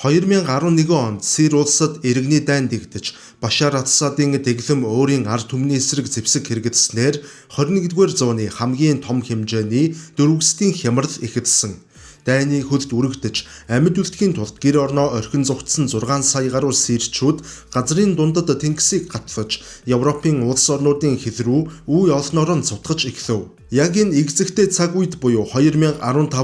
2011 онд Сирь улсад иргэний дайн дэгдэж Башар Асадын дэглэм өөрийн ард түмний эсрэг зэвсэг хэрэгжснээр 21-р зууны хамгийн том хэмжээний дөрвөстийн хямрал ихэвсэн. Дайны хөлд үрэгдэж амьд үлдэхийн тулд гэр орноо орхин зугтсан 6 сая гаруй сирчүүд газрын дундад тэнгисийг гатваж Европын улс орнуудын хил рүү үе олноор нь цутгаж эхлэв. Яг энэ эгзэгтэй цаг үед буюу 2015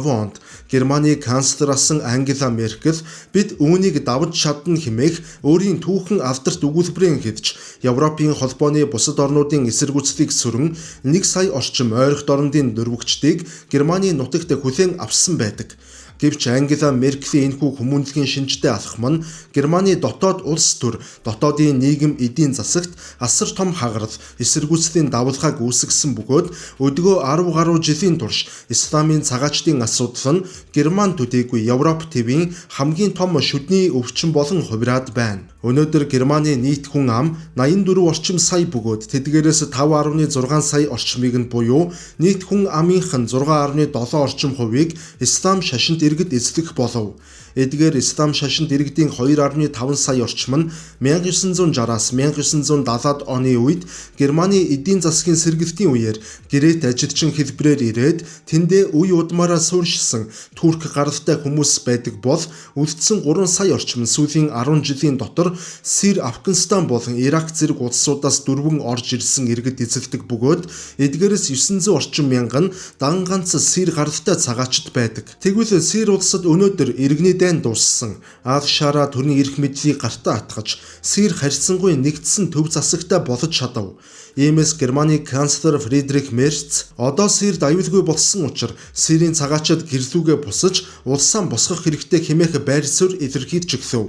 онд Германы канцлер асан Ангела Меркель бид үүнийг давж чадна хэмээх өөрийн түүхэн алдарт өгүүлбэрийн хэлж Европын холбооны бусад орнуудын эсэргүүцлийг сүрэн 1 сая орчим ойролт орондын дөрвөгчдийг Германы нутагт хүлээн авсан байдаг. Гэвч Ангела Меркелийн энэхүү хүмүүнлэгийн шинжтэй алхам нь Германы дотоод улс төр, дотоодын нийгэм эдийн засагт асар том хагарал, эсэргүүцлийн давалгааг үүсгэсэн бөгөөд өдгөө 10 гаруй жилийн турш исламын цагаачдын асуудал нь Герман төдийгүй Европ төвийн хамгийн том шүдний өвчин болон хувираад байна. Өнөөдөр Германы нийт хүн ам 84 орчим сая бөгөөд тэдгээрээс 5.6 сая орчмыг нь буюу нийт хүн амынх нь 6.7 орчим хувийг ислам шашинт иргэд эзлэх болов. Эдгээр ислам шашинт иргэдийн 2.5 сая орчим нь 1960-аас 1970-ад оны үед Германы эдийн засгийн сэргэлтийн үеэр гэрээт ажилчин хэлбэрээр ирээд тэндээ үе удмаараа суурьшсан турк гаралтай хүмүүс байдаг бол үлдсэн 3 сая орчим сүүлийн 10 жилийн дотор Сирь, Афганистан болон Ирак зэрэг улсуудаас дөрвөн орж ирсэн иргэд эзэлдэг бөгөөд эдгээрээс 900 орчим мянган дан ганц Сирь гаралтай цагаачд байдаг. Тэгвэл Сирь улсад өнөөдөр иргэний дайн дууссан. Ал-Шара төрний эрх мэдлийг гартаа атгаж Сирь харьцангуй нэгдсэн төв засагтай болж чадав. Иймээс Германы канцлер Фридрих Мерц одоо Сирьд аюулгүй болсон учраас Сирийн цагаачид гэрлүүгээ бусаж улсаа босгох хэрэгтэй хэмээх байр суурь илэрхийлж өглөв.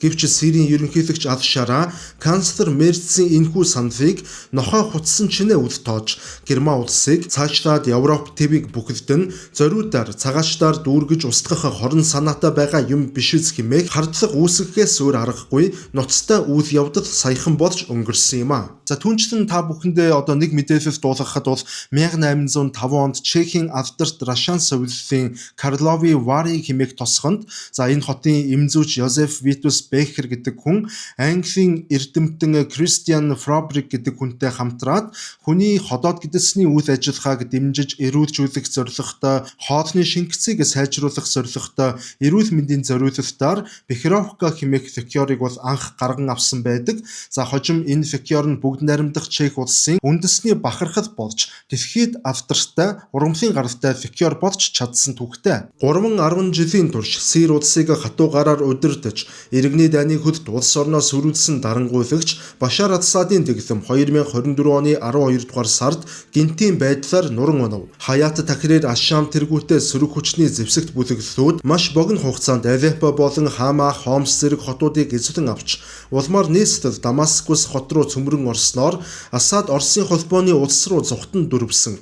Гэвч Сирийн ерөнхийлөгч Ал-Шара канцлер Мерцийн энэхүү саналыг нохой хутсан чинээ үл тоож Герман улсыг цаашлаад Европ төвийг бүхэлдэн зориудаар цагаачдаар дүүргэж устгах хорон санаатай байгаа юм биш үз хэмээх хардлага үүсгэхээс өөр аргагүй ноцтой үйл явдал саяхан болж өнгөрсөн юм а. За түүнчлэн та бүхэндээ одоо нэг мэдээлэл дуулгахад бол 1805 онд Чехийн алдарт Рашан сувиллын Карловы Вари хэмээх тосгонд энэ хотын эмзүүч Йозеф Витус Бехер гэдэг хүн Английн эрдэмтэн Кристиан Фробрик гэдэг хүнтэй хамтраад хүний ходоод гэдэсний үйл ажиллагааг дэмжиж эрүүлжүүлэх зорилготой, хоолны шингэцийг сайжруулах зорилготой эрүүл мэндийн зориулалтаар Бехеровка хэмээх фекёрыг бол анх гарган авсан байдаг. За хожим энэ фекёр нь бүгд наримдах Чех улсын үндэсний бахархал болж дэлхийд алдартай урамлын гаралтай фекёр болж чадсан түүхтэй. 310 жилийн турш Сирь улсыг хатуу гараар удирдах иргэний дайны хөлд улс орноо сүрүүлсэн дарангуйлагч Башар Асадын дэглэм 2024 оны 12 дугаар сард гинтийн байдлаар нуран онов. Хаят Тахрир Аш-Шам тэргүүтээ сөрөг хүчний зэвсэгт бүлэглэлүүд маш богино хугацаанд Алеппо болон Хама, Хомс зэрэг хотуудыг эзлэн авч улмаар нийслэл Дамаскус хот руу цөмрөн орсноор Асад Оросын холбооны улс руу зүхтэн дөрвсөн.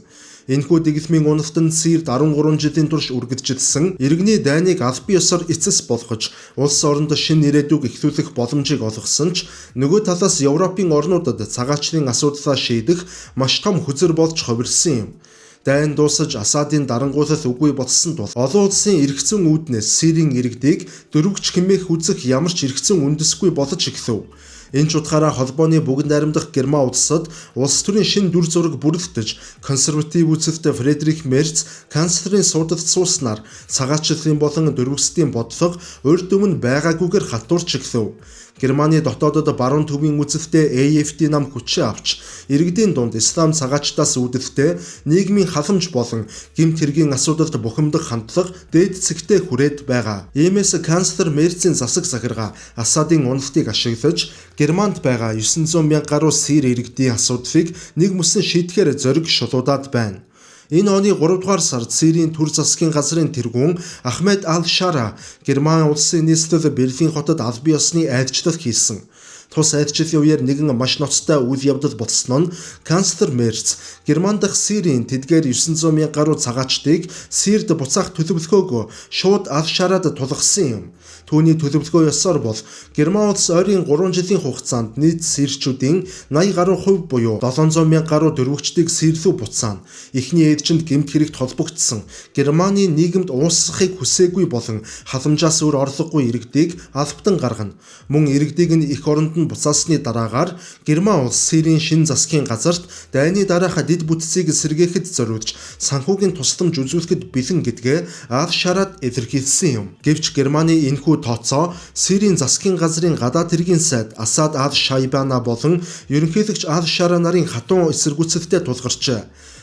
Энэхүү дэглэмийн уналтанд Сирьд 13 жилийн турш үргэлжилсэн иргэний дайныг аль бие ёсоор эцэс болгож улс оронд шинэ ирээдүг эхлүүлэх боломжийг олгосон ч нөгөө талаас Европын орнуудад цагаачдын асуудлаа шийдэх маш том хүзэр болж хувирсан юм. Дайн дуусаж Асадын дарангуйлал үгүй болсон тул олон улсын эргэцэн үүднээс Сирийн иргэдийг дөрвөгч хэмээх үзэх ямар ч эргэцэн үндэсгүй болж эхлэв. Энэ ч утгаараа холбооны бүгд найрамдах Герман улсад улс төрийн шинэ дүр зураг бүрэлдэж консерватив үзэлтэй Фридрих Мерц канцлерийн суудалд сууснаар цагаачлалын болон дөрвөстийн бодлого урьд өмнө байгаагүйгээр халтуурч эхлэв. Германы дотоодод баруун төвийн үзэлтэй AfD нам хүчээ авч иргэдийн дунд ислам цагаачдаас үүдэлтэй нийгмийн халамж болон гэмт хэргийн асуудалд бухимдах хандлага дээд цэгтээ хүрээд байгаа. Иймээс канцлер Мерцийн засаг захиргаа Асадын уналтыг ашиглаж Германд байгаа 900 мянга гаруй Сирь иргэдийн асуудлыг нэг мөсөн шийдэхээр зориг шулуудаад байна. Энэ оны 3 дугаар сард Сирийн төр засгийн газрын тэргүүн Ахмед Ал-Шара Герман улсын нийслэл Берлин хотод аль бие ёсны айлчлал хийсэн. Тус айлчлалын үеэр нэгэн маш ноцтой үйл явдал болсон нь канцлер Мерц Герман дахь Сирийн тэдгээр 900 мянга гаруй цагаачдыг Сирьд буцаах төлөвлөгөөг шууд Ал-Шарад тулгасан юм. Түүний төлөвлөгөө ёсоор бол Герман улс ойрын 3 жилийн хугацаанд нийт сирчүүдийн 80 гаруй хувь буюу 700 мянга гаруй дөрвөгчдийг сирлүү буцаана. Эхний ээлжинд гэмт хэрэгт холбогдсон Германы нийгэмд уусгахыг хүсээгүй болон халамжаас өөр орлогогүй иргэдийг албатан гаргана. Мөн иргэдийг нь эх оронд нь буцаасны дараагаар Герман улс Сирийн шин засгийн газарт дайны дараах дэд бүтцийг сэргээхэд зориулж санхүүгийн тусламж үзүүлэхэд бэлэн гэдгээ Ал-Шараад илэрхийлсэн юм. Гэвч Германы энэхүү тооцоо Сирийн засгийн газрын гадаад хэргийн сайд Асад Ал-Шайбана болон ерөнхийлөгч Ал-Шара нарын хатуун эсэргүүцэлтэй тулгарчээ.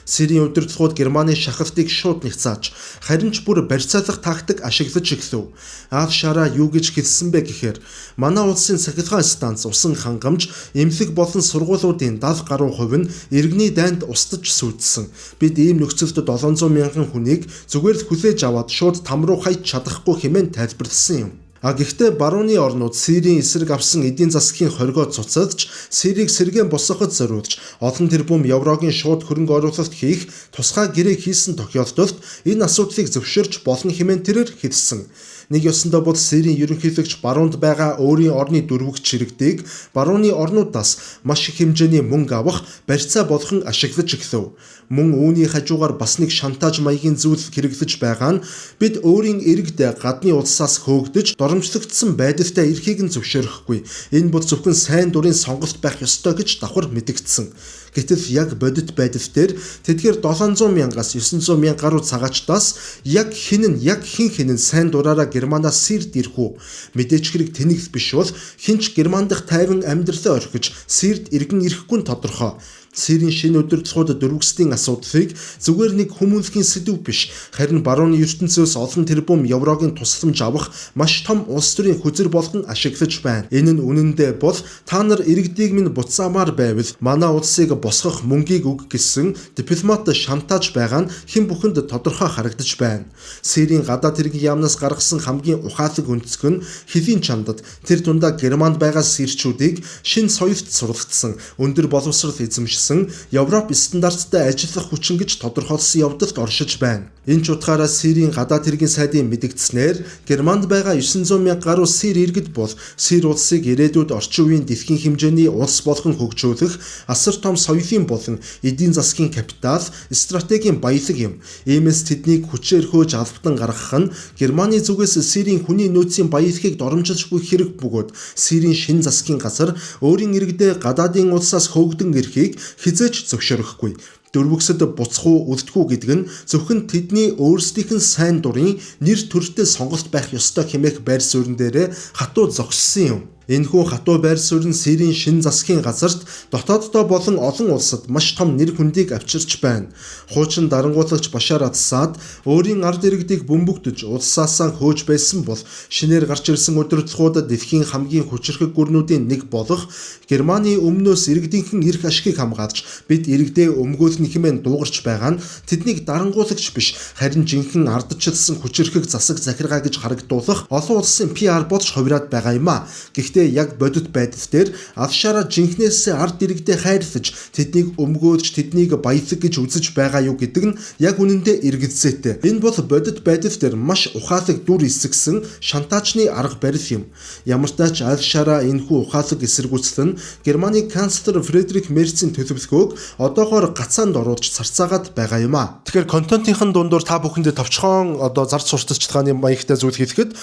Сирийн удирдлагууд Германы шахалтыг шууд нягцааж, харин ч бүр барьцаалах тактик ашиглаж эхлэв. Ал-Шара юу гэж хэлсэн бэ гэхээр манай улсын цахилгаан станц усан хангамж, эмнэлэг болон сургуулиудын 70 гаруй хувь нь иргэний дайнд устж сүйдсэн. Бид ийм нөхцөлд 700 мянган хүнийг зүгээр л хүлээж аваад шууд там руу хайж чадахгүй хэмээн тайлбарласан юм. Гэхдээ барууны орнууд Сирийн эсрэг авсан эдийн засгийн хоригоо цуцалж, Сирийг сэргээн босгоход зориулж, олон тэрбум еврогийн шууд хөрөнгө оруулалт хийх тусгай гэрээ хийсэн тохиолдолд энэ асуудлыг зөвшөөрч болно хэмээн тэрээр хэлсэн. Нэг ёсондоо бол Сирийн ерөнхийлөгч баруунд байгаа өөрийн орны дөрвөгч иргэдийг барууны орнуудаас маш их хэмжээний мөнгө авах барьцаа болгон ашиглаж эхлэв. Мөн үүний хажуугаар бас нэг шантаж маягийн зүйл хэрэглэж байгаа нь бид өөрийн иргэдээ гадны улсаас хөөгдөж доромжлогдсон байдалтай эрхийг нь зөвшөөрөхгүй. Энэ бол зөвхөн сайн дурын сонголт байх ёстой гэж давхар мэдэгдсэн. Гэтэл яг бодит байдал дээр тэдгээр 700 мянгаас 900 мянга гаруй цагаачтаас яг хэн нь сайн дураараа Германаас Сирд ирэх үү? Мэдээж хэрэг тэнэгс биш бол хинч Герман дахь тайван амьдралаа орхиж Сирд иргэн ирэхгүй нь тодорхой. Сирийн шинэ удирдлагууд дөрвөгсдийн асуудлыг зүгээр нэг хүмүүнлэгийн сэдв биш, харин барууны ертөнцөөс олон тэрбум еврогийн тусламж авах маш том улс төрийн хүзэр болгон ашиглаж байна. Энэ нь үнэндээ бол та нар иргэдийг минь буцаамаар байвал манай улсыг босгох мөнгийг өг гэсэн дипломат шантаж байгаа нь хэн бүхэнд тодорхой харагдаж байна. Сирийн гадаад хэргийн яамнаас гаргасан хамгийн ухаалаг өнцөг нь хэлийн чандад тэр дундаа Германд байгаа сирчүүдийг шин соёлт суралцсан, өндөр боловсрол эзэмшсэн Европ стандарттай ажиллах хүчин гэж тодорхойлсон явдалд оршиж байна. Энэ ч утгаараа Сирийн гадаад хэргийн сайдын мэдэгдснээр Германд байгаа 900 мянга гаруй Сир иргэд бол Сир улсыг ирээдүйд орчин үеийн дэлхийн хэмжээний улс болгон хөгжүүлэх асар том соёлын болон эдийн засгийн капитал, стратегийн баялаг юм. Иймээс тэднийг хүчээр хөөж албатан гаргах нь Германы зүгээс Сирийн хүний нөөцийн баялагийг доромжилж буй хэрэг бөгөөд Сирийн шин засгийн газар өөрийн иргэдээ гадаадын улсаас хөөгдөн ирэхийг хизээч зөвшөөрөхгүй. Дөрвөгсөд буцах уу үлдэх үү гэдэг нь зөвхөн тэдний өөрсдийнх нь сайн дурын нэр төрөлтэй сонголт байх ёстой хэмээх байр суурин дээрээ хатуу зогссон юм. Энэхүү хатуу байр суурь нь Сирийн шин засгийн газарт дотооддоо болон олон улсад маш том нэр хүндийг авчирч байна. Хуучин дарангуулагч Башар Асад өөрийн ард иргэдийг бөмбөгдөж улсаасаа хөөж байсан бол шинээр гарч ирсэн удирдлагууд дэлхийн хамгийн хүчирхэг гүрнүүдийн нэг болох Германы өмнөөс иргэдийнхэн эрх ашигыг хамгаалж бид иргэдээ өмгөөлнө хэмээн дуугарч байгаа нь тэднийг дарангуулагч биш, харин жинхэнэ ардчилсан хүчирхэг засаг захиргаа гэж харагдуулах олон улсын PR болж хувираад байгаа юм а. Яг бодит байдал дээр Ал-Шара жинхнээс ард иргэдээ хайрлаж тэднийг өмгөөлж тэднийг баялаг гэж үзэж байгаа юу гэдэг нь яг үнэндээ эргэлзээтэй. Энэ бол бодит байдал дээр маш ухаалаг дүр эсгсэн шантажны арга барил юм. Ямар ч тач Ал-Шара энэхүү ухаалаг эсэргүүцэл нь Германы канцлер Фридрих Мерцийн төлөвлөгөөг одоогоор гацаанд оруулж царцаагаад байгаа юм а. Тэгэхээр контентынхын дундуур та бүхэндээ товчхон зарц сурталчилгааны маягтай зүйл хэлэхэд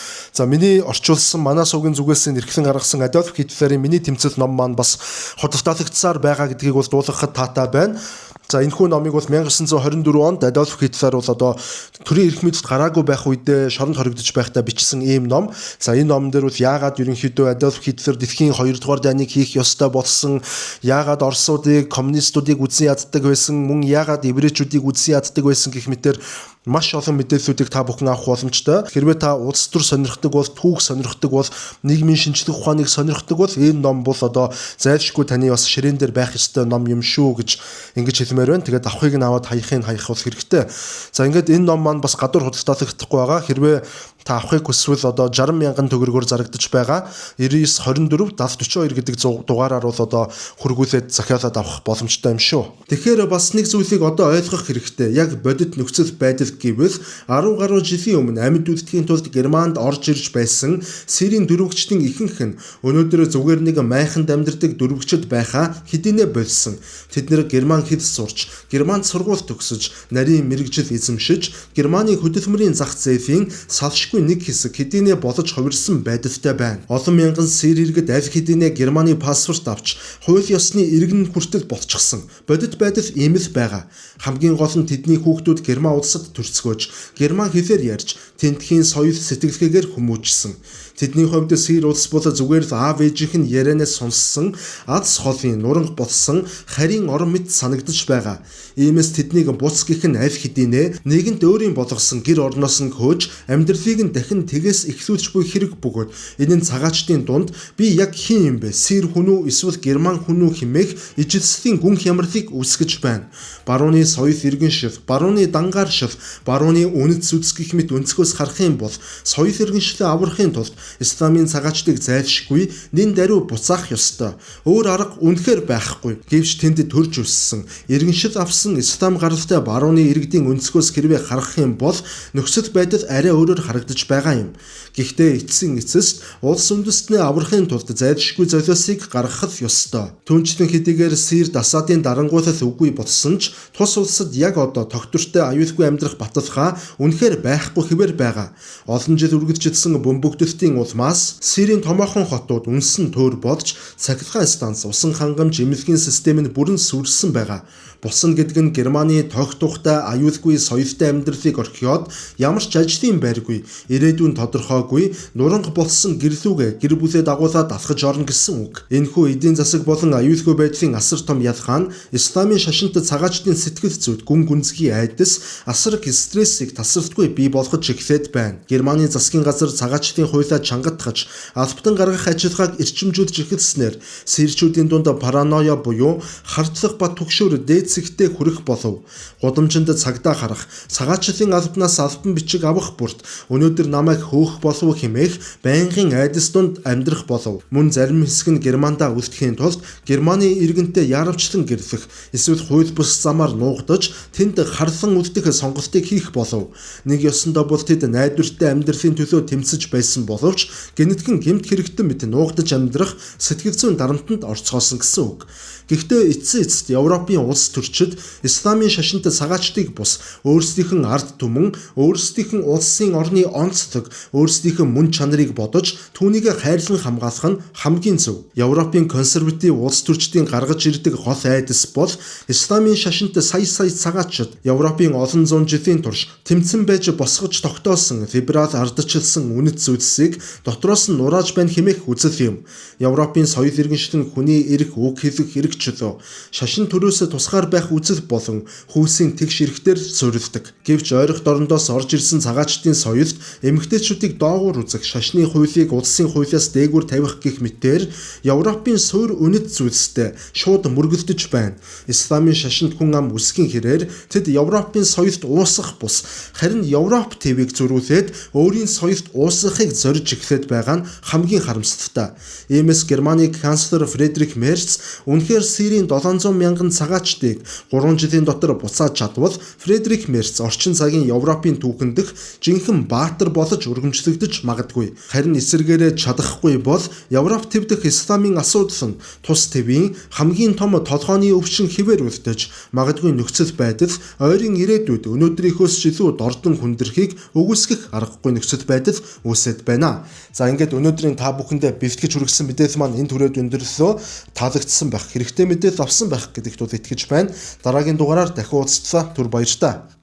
миний орчуулсан манай суугийн зүгээс нэрхлэн гаргасан Адольф Гитлерийн миний тэмцэл ном маань бас худалдаалагдсаар байгаа гэдгийг бол дуулгахад таатай байна. Энэхүү номыг бол 1924 онд Адольф Гитлер бол төрийн эрх мэдэлд гараагүй байх үедээ шоронд хоригдож байхдаа бичсэн ийм ном. Энэ номон дээр бол яагаад ерөнхийдөө Адольф Гитлер дэлхийн 2 дугаар дайныг хийх ёстой болсон, яагаад Оросуудыг, коммунистуудыг үзэн яддаг байсан, мөн яагаад еврейчүүдийг үзэн яддаг байсан гэх мэтээр маш олон мэдээллүүдийг та бүхэн авах боломжтой. Хэрвээ та улс төр сонирхдаг бол, түүх сонирхдаг бол, нийгмийн шинжлэх ухааныг сонирхдаг бол энэ ном бол зайлшгүй таны бас ширээн дээр байх ёстой ном юм шүү гэж ингэж хэлмээр байна. Тэгээд авахыг нь аваад хаях бол хэрэгтэй. Ингээд энэ ном маань бас гадуур худалдаалагдахгүй байгаа. Хэрвээ та авахыг хүсвэл одоо 60 мянган төгрөгөөр зарагдаж байгаа 9924 7042 гэдэг дугаараар бол одоо хургуулээд захиалаад авах боломжтой юм шүү. Тэгэхээр бас нэг зүйлийг одоо ойлгох хэрэгтэй. Яг бодит нөхцөл байдал гэвэл 10 гаруй жилийн өмнө амьд үлдэхийн тулд Германд орж ирж байсан Сирийн дөрвөгчдийн ихэнх нь өнөөдөр зүгээр нэг майханд амьдардаг дөрвөгчд байхаа хэдийнэ болсон. Тэд нэр герман хэл сурч, германд сургууль төгсөж, нарийн мэрэгжил эзэмшиж, Германы хөдөлмөрийн зах зээлийн салшгүй нэг хэсэг хэдийнэ болж хувирсан байдалтай байна. Олон мянган сир иргэд аль хэдийнэ Германы паспорт авч, хууль ёсны иргэн хүртэл болчихсон. Бодит байдал ийм л байгаа. Хамгийн гол нь тэдний хүүхдүүд Герман улсад төрцгөөж, герман хэлээр ярьж, тентхийн соёл сэтгэлгээгээр хүмүүжсэн. Тэдний хувьд сир улс бол зүгээр л аав ээжийнх нь ярианаас сонссон, аз холын нуранг болсон харийн орон мэт санагдаж байгаа. Иймээс тэднийг буц гэх нь аль хэдийнэ нэгэнт өөрийн болгосон гэр орноос нь хөөж амьдралыг нь дахин тэгээс эхлүүлж буй хэрэг бөгөөд энэ нь цагаачдын дунд би яг хин юм бэ? Сир хүн үү эсвэл герман хүн үү хэмээх ижилслийн гүн хямралыг үүсгэж байна. Барууны соёл иргэн шил, барууны дангаар шил, барууны үнэт зүс гэх мэт өнцгөөс харах юм бол соёл иргэншилээ аврахын тулд исламын цагаачдыг зайлшгүй нэн даруй буцаах ёстой. Өөр арга үнэхээр байхгүй. Гэвч тэнд төрж өссөн, иргэншил авсан ислам гаралтай барууны иргэдийн өнцгөөс хэрвээ харах юм бол нөхцөл байдал арай өөрөөр харагдаж байгаа юм. Гэхдээ эцсийн эцэст улс үндэстнээ аврахын тулд зайлшгүй золиосыг гаргах ёстой. Түүнчлэн хэдийгээр Сир Асадын дарангуйлал үгүй болсон ч тус улсад яг одоо тогтвортой аюулгүй амьдрах баталгаа үнэхээр байхгүй хэвээр байгаа. Олон жил үргэлжилсэн бөмбөгдөлтийн улмаас Сирийн томоохон хотууд үнсэн төр болж цахилгаан станц, усан хангамж эмнэлгийн систем нь бүрэн сүрсэн байгаа. Бусан гэдэг нь Германы тогт тухтай аюулгүй соёлтой амьдралыг орхиод ямар ч ажлын байргүй, ирээдүйн тодорхойгүй, нуранг болсон гэрлүүгээ гэр бүлээ дагуулад алхаж орно гэсэн үг. Энэхүү эдийн засаг болон аюулгүй байдлын асар том ялгаа нь исламын шашинт цагаачдын сэтгэл зүйд гүн гүнзгий айдас, асар их стрессийг тасралтгүй бий болгож эхлээд байна. Германы засгийн газар цагаачдын хуулиа чангатгаж, албатан гаргах ажиллагааг эрчимжүүлж эхэлснээр сирчүүдийн дунд параноя буюу хардлах ба түгшүүр дээд зэгтээ хүрэх болов. Гудамжинд цагдаа харах, цагаачлалын албанаас албан бичиг авах бүрт өнөөдөр намайг хөөх болов хэмээх байнгын айдас дунд амьдрах болов. Мөн зарим хэсэг нь Германдаа үлдэхийн тулд Германы иргэнтэй яарвчлан гэрлэх, эсвэл хууль бус замаар нуугдаж тэнд харлан үлдэх сонголтыг хийх болов. Нэг ёсондоо бол тэд найдвартай амьдралын төлөө тэмцэж байсан боловч гэнэтгэн гэмт хэрэгтэн мэт нуугдаж амьдрах сэтгэл зүйн дарамтанд орцгоосон гэсэн үг. Гэхдээ эцсийн эцэст Европын улс төрчид исламын шашинт цагаачдыг бус өөрсдийнх нь ард түмэн, өөрсдийнх нь улсын орны онцлог, өөрсдийнх нь мөн чанарыг бодож түүнийг хайрлан хамгаалах нь хамгийн зөв. Европын консерватив улс төрчдийн гаргаж ирдэг гол айдас бол исламын шашинт сая цагаачид Европын олон зуун жилийн турш тэмцэн байж босгож тогтоосон либерал ардчилсан үнэт зүйлсийг дотроос нь нурааж байна хэмээх үзэл юм. Европын соёл иргэншил нь хүний эрх, үг хэлэх эрх чөлөө, шашин төрөөс тусгаар байх үзэл болон хүйсийн тэгш эрхтэр суурилдаг. Гэвч ойрох дорндоос орж ирсэн цагаачдын соёлд эмэгтэйчүүдийг доогуур үзэх, шашны хуулийг улсын хуулиас дээгүүр тавих гэх мэтээр Европын суурь үнэт зүйлстэй шууд мөргөлдөж байна. Исламын шашинт хүн ам үсгийн хэрээр тэд Европын соёлд уусах бус, харин Европ ТV-г зөрүүлээд өөрийн соёлд уусахыг зорж эхлээд байгаа нь хамгийн харамсалтай. Иймээс Германы канцлер Фридрих Мерц үнэхээр Сирийн 700 мянган цагаачдыг 3 жилийн дотор буцааж чадвал Фридрих Мерц орчин цагийн Европын түүхэндх жинхэнэ баатар болж өргөмжлөгдөж магадгүй. Харин эсэргээрээ чадахгүй бол Европ төв дэх исламын асуудал нь тус твийн хамгийн том толгойн өвчин хэвээр үлдэж магадгүй нөхцөл байдал ойрын ирээдүйд өнөөдрийнхөөс илүү дордон хүндрхийг өгүүлсгэх аргагүй нөхцөл байдал үүсэж байна. За ингээд өнөөдрийн та бүхэндээ бэлтгэж хүргэсэн мэдээлэл маань энэ түрээд өндөрлөө таалагдсан байх, хэрэгтэй мэдээлэл авсан байх гэдэгт бол итгэж байна. Дараагийн дугаараар дахин уулзтлаа. Түр баярлалаа.